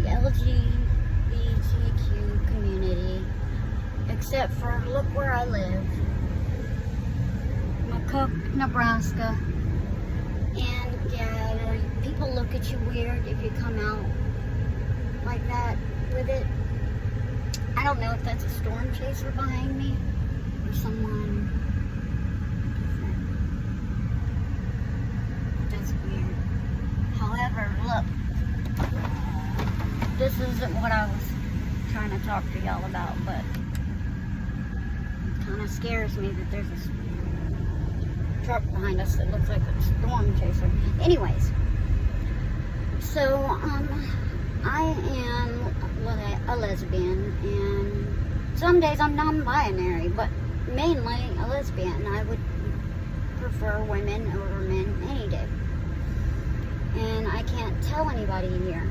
the LGBTQ community, except for look where I live, McCook, Nebraska. And yeah, people look at you weird if you come out like that with it. I don't know if that's a storm chaser behind me or someone different. That's weird. However, look, this isn't what I was trying to talk to y'all about, but it kind of scares me that there's a truck behind us that looks like a storm chaser. Anyways, so I am a lesbian, and some days I'm non-binary, but mainly a lesbian. I would prefer women over men any day, and I can't tell anybody here.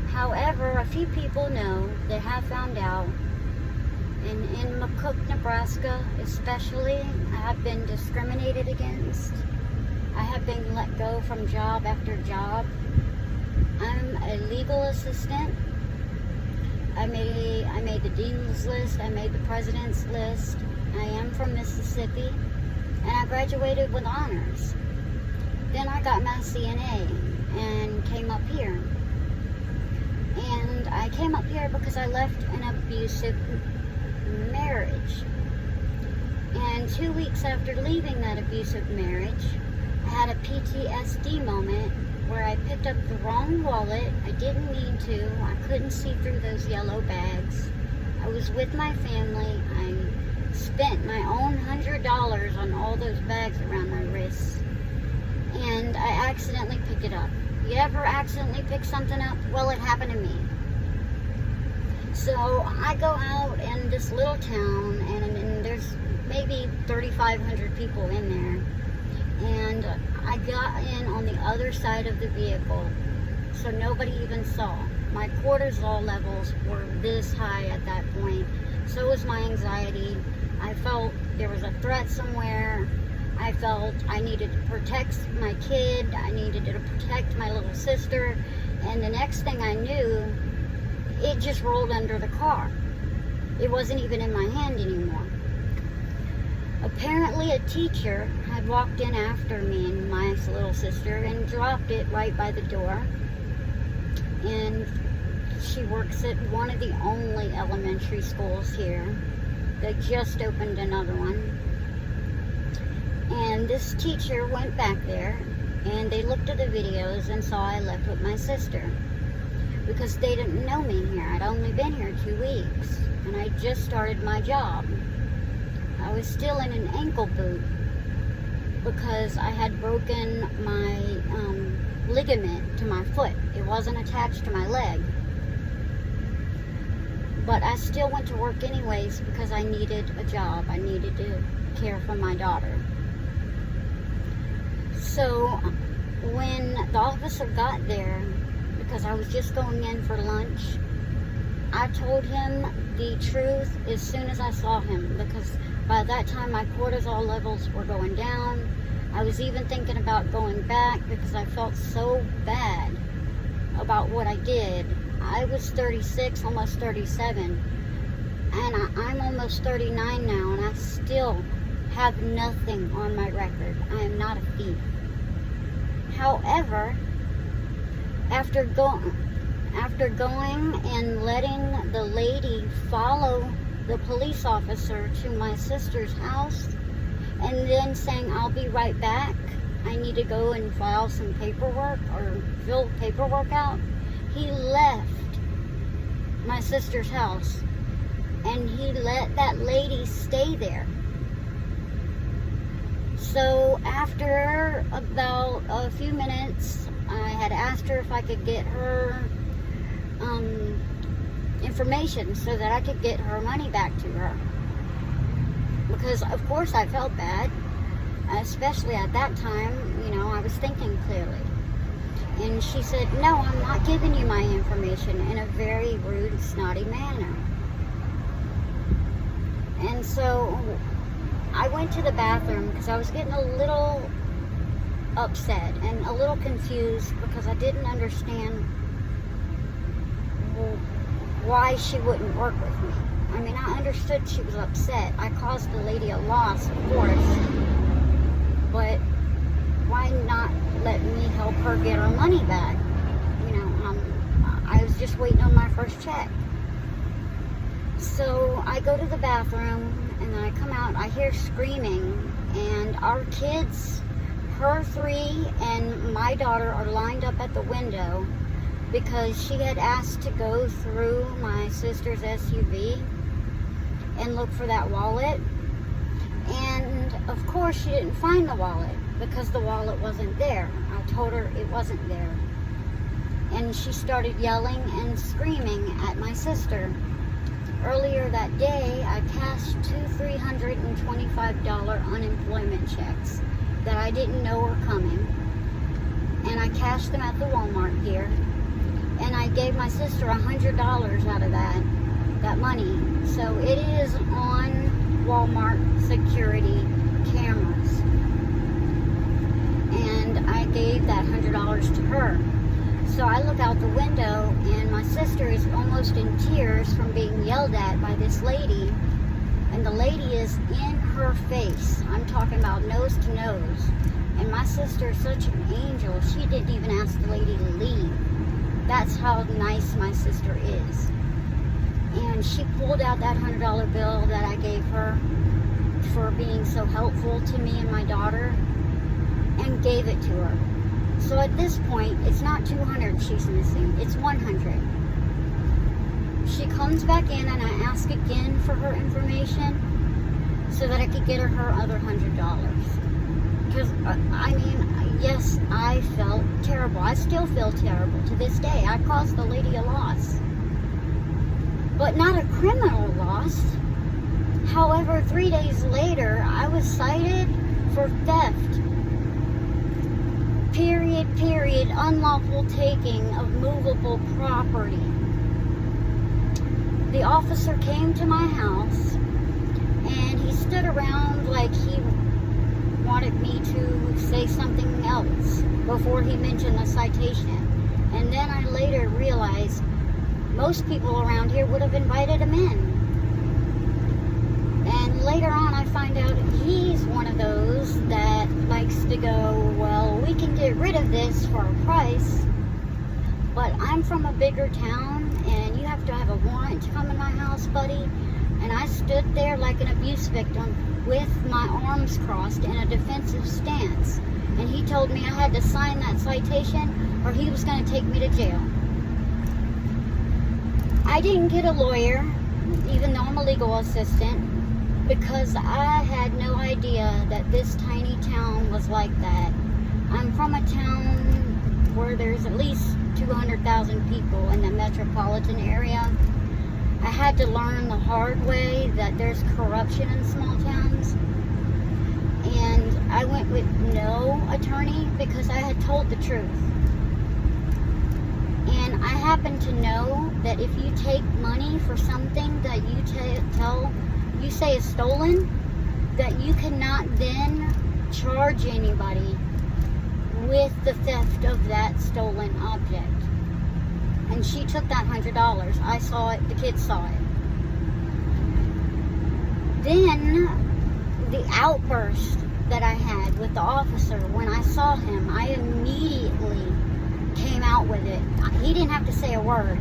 However, a few people know, they have found out, and in McCook, Nebraska especially, I have been discriminated against. I have been let go from job after job. I'm a legal assistant. I made the dean's list. I made the president's list. I am from Mississippi, and I graduated with honors. Then I got my CNA and came up here. And I came up here because I left an abusive marriage. And 2 weeks after leaving that abusive marriage, I had a PTSD moment where I picked up the wrong wallet. I didn't need to. I couldn't see through those yellow bags. I was with my family. I spent my own $100 on all those bags around my wrists. And I accidentally picked it up. You ever accidentally pick something up? Well, it happened to me. So I go out in this little town, and there's maybe 3,500 people in there. And I got in on the other side of the vehicle, so nobody even saw. My cortisol levels were this high at that point. So was my anxiety. I felt there was a threat somewhere. I felt I needed to protect my kid. I needed to protect my little sister. And the next thing I knew, it just rolled under the car. It wasn't even in my hand anymore. Apparently a teacher had walked in after me and my little sister and dropped it right by the door. And she works at one of the only elementary schools here. They just opened another one. And this teacher went back there and they looked at the videos and saw I left with my sister. Because they didn't know me here. I'd only been here 2 weeks and I just started my job. I was still in an ankle boot because I had broken my ligament to my foot. It wasn't attached to my leg. But I still went to work anyways because I needed a job. I needed to care for my daughter. So when the officer got there, because I was just going in for lunch, I told him the truth as soon as I saw him, because by that time my cortisol levels were going down. I was even thinking about going back because I felt so bad about what I did. I was 36, almost 37, and I'm almost 39 now, and I still have nothing on my record. I am not a thief. However, after going and letting the lady follow the police officer to my sister's house, and then saying, I'll be right back, I need to go and file some paperwork or fill paperwork out, he left my sister's house and he let that lady stay there. So after about a few minutes, I had asked her if I could get her information so that I could get her money back to her. Because of course I felt bad, especially at that time, you know, I was thinking clearly. And she said, no, I'm not giving you my information, in a very rude, snotty manner. And so I went to the bathroom because I was getting a little upset and a little confused because I didn't understand why she wouldn't work with me. I mean, I understood she was upset. I caused the lady a loss, of course. But why not let me help her get her money back? You know, I was just waiting on my first check. So I go to the bathroom, and then I come out, I hear screaming, and our kids, her 3 and my daughter, are lined up at the window because she had asked to go through my sister's SUV and look for that wallet. And of course she didn't find the wallet because the wallet wasn't there. I told her it wasn't there. And she started yelling and screaming at my sister. Earlier that day, I cashed 2 $325 unemployment checks that I didn't know were coming. And I cashed them at the Walmart here. And I gave my sister $100 out of that money. So it is on Walmart security cameras. And I gave that $100 to her. So I look out the window, and my sister is almost in tears from being yelled at by this lady. And the lady is in her face. I'm talking about nose to nose. And my sister is such an angel. She didn't even ask the lady to leave. That's how nice my sister is. And she pulled out that $100 bill that I gave her for being so helpful to me and my daughter and gave it to her. So at this point, it's not 200 she's missing, it's 100. She comes back in, and I ask again for her information so that I could get her other $100. Because, I mean, yes, I felt terrible. I still feel terrible to this day. I caused the lady a loss. But not a criminal loss. However, 3 days later, I was cited for theft. Period, unlawful taking of movable property. The officer came to my house, and he stood around like he wanted me to say something else before he mentioned the citation. And then I later realized most people around here would have invited him in. And later on, I find out he's one of those that likes to go, well, we can get rid of this for a price, but I'm from a bigger town, and you have to have a warrant to come in my house, buddy. And I stood there like an abuse victim with my arms crossed in a defensive stance. And he told me I had to sign that citation or he was going to take me to jail. I didn't get a lawyer, even though I'm a legal assistant, because I had no idea that this tiny town was like that. I'm from a town where there's at least 200,000 people in the metropolitan area. I had to learn the hard way that there's corruption in small towns. And I went with no attorney because I had told the truth. And I happen to know that if you take money for something that you say is stolen, that you cannot then charge anybody with the theft of that stolen object. And she took that $100. I saw it, the kids saw it. Then the outburst that I had with the officer when I saw him, I immediately came out with it. He didn't have to say a word.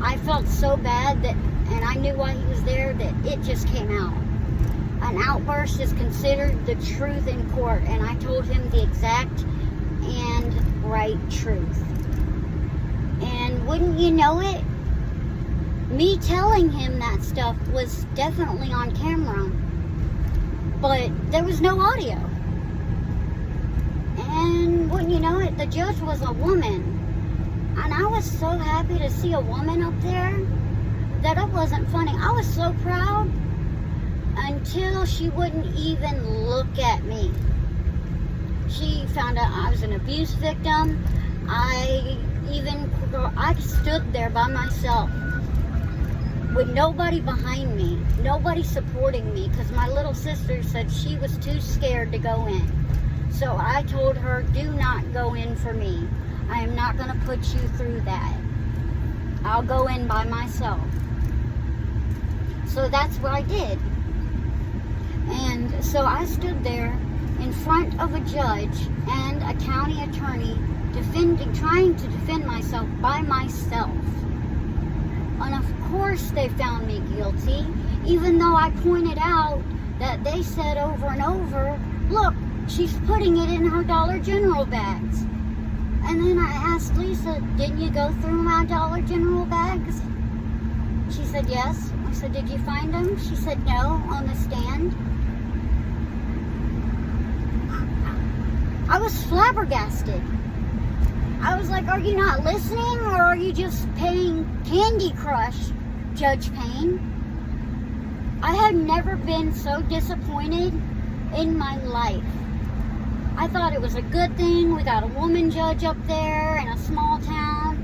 I felt so bad that, and I knew why he was there, that it just came out. An outburst is considered the truth in court, and I told him the exact and right truth. And wouldn't you know it, me telling him that stuff was definitely on camera, but there was no audio. And wouldn't you know it, the judge was a woman. And I was so happy to see a woman up there that it wasn't funny. I was so proud until she wouldn't even look at me. She found out I was an abuse victim. I stood there by myself with nobody behind me, nobody supporting me, because my little sister said she was too scared to go in. So I told her, do not go in for me. I am not going to put you through that. I'll go in by myself. So that's what I did. And so I stood there in front of a judge and a county attorney trying to defend myself by myself. And of course they found me guilty, even though I pointed out that they said over and over, look, she's putting it in her Dollar General bags. And then I asked Lisa, didn't you go through my Dollar General bags? She said yes. I said, did you find them? She said no, on the stand. I was flabbergasted. I was like, are you not listening, or are you just paying Candy Crush, Judge Payne? I have never been so disappointed in my life. I thought it was a good thing we got a woman judge up there in a small town,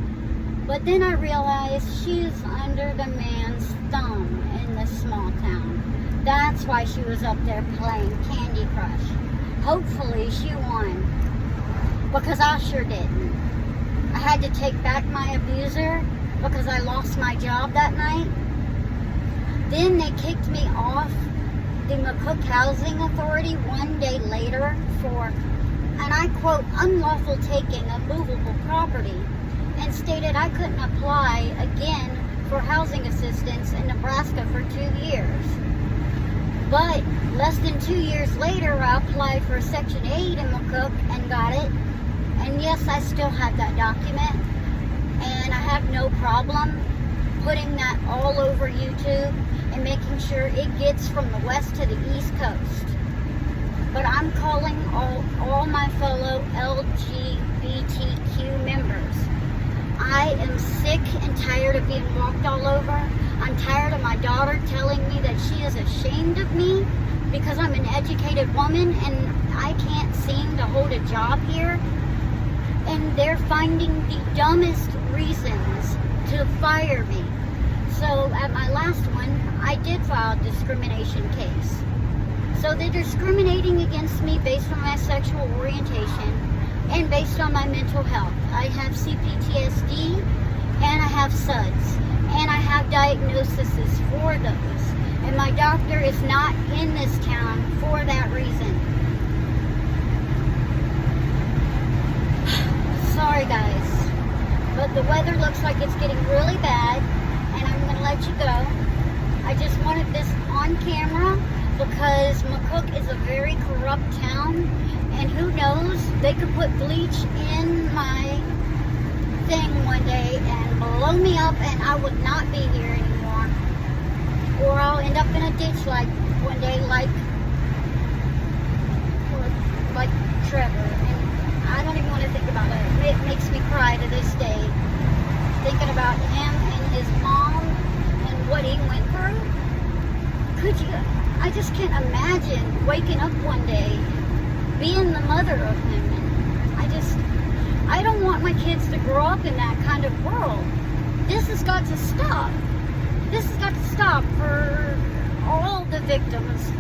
but then I realized she's under the man's thumb in this small town. That's why she was up there playing Candy Crush. Hopefully she won, because I sure didn't. I had to take back my abuser because I lost my job that night. Then they kicked me off the McCook Housing Authority one day later for, and I quote, unlawful taking of movable property, and stated I couldn't apply again for housing assistance in Nebraska for 2 years. But less than 2 years later, I applied for Section 8 in McCook and got it. And yes, I still have that document, and I have no problem putting that all over YouTube and making sure it gets from the west to the east coast. But I'm calling all my fellow LGBTQ members. I am sick and tired of being walked all over. I'm tired of my daughter telling me that she is ashamed of me because I'm an educated woman and I can't seem to hold a job here. And they're finding the dumbest reasons to fire me. So at my last one, I did file a discrimination case. So they're discriminating against me based on my sexual orientation and based on my mental health. I have PTSD and I have SUDS and I have diagnoses for those. And my doctor is not in this town for that reason. Sorry guys, but the weather looks like it's getting really bad, and I'm going to let you go. I just wanted this on camera because McCook is a very corrupt town, and who knows, they could put bleach in my thing one day and blow me up and I would not be here anymore. Or I'll end up in a ditch like one day like Trevor. And I don't even want to think about it. It makes me cry to this day, thinking about him and his mom and what he went through. Could you? I just can't imagine waking up one day being the mother of him. And I don't want my kids to grow up in that kind of world. This has got to stop. This has got to stop for all the victims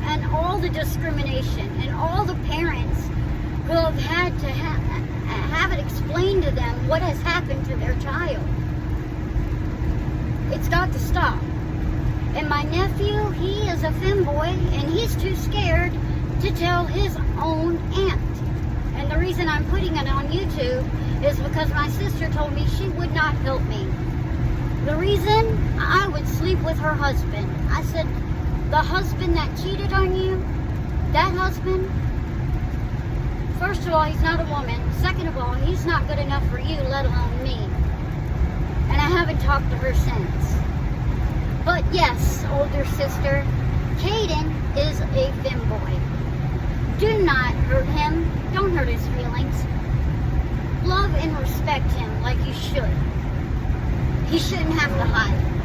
and all the discrimination and all the parents who have had to have it explained to them what has happened to their child. It's got to stop. And my nephew, he is a femboy, and he's too scared to tell his own aunt. And the reason I'm putting it on YouTube is because my sister told me she would not help me. The reason I would sleep with her husband. I said, the husband that cheated on you, that husband, first of all, he's not a woman. Second of all, he's not good enough for you, let alone me. And I haven't talked to her since. But yes, older sister, Caden is a femboy. Do not hurt him. Don't hurt his feelings. Love and respect him like you should. He shouldn't have to hide.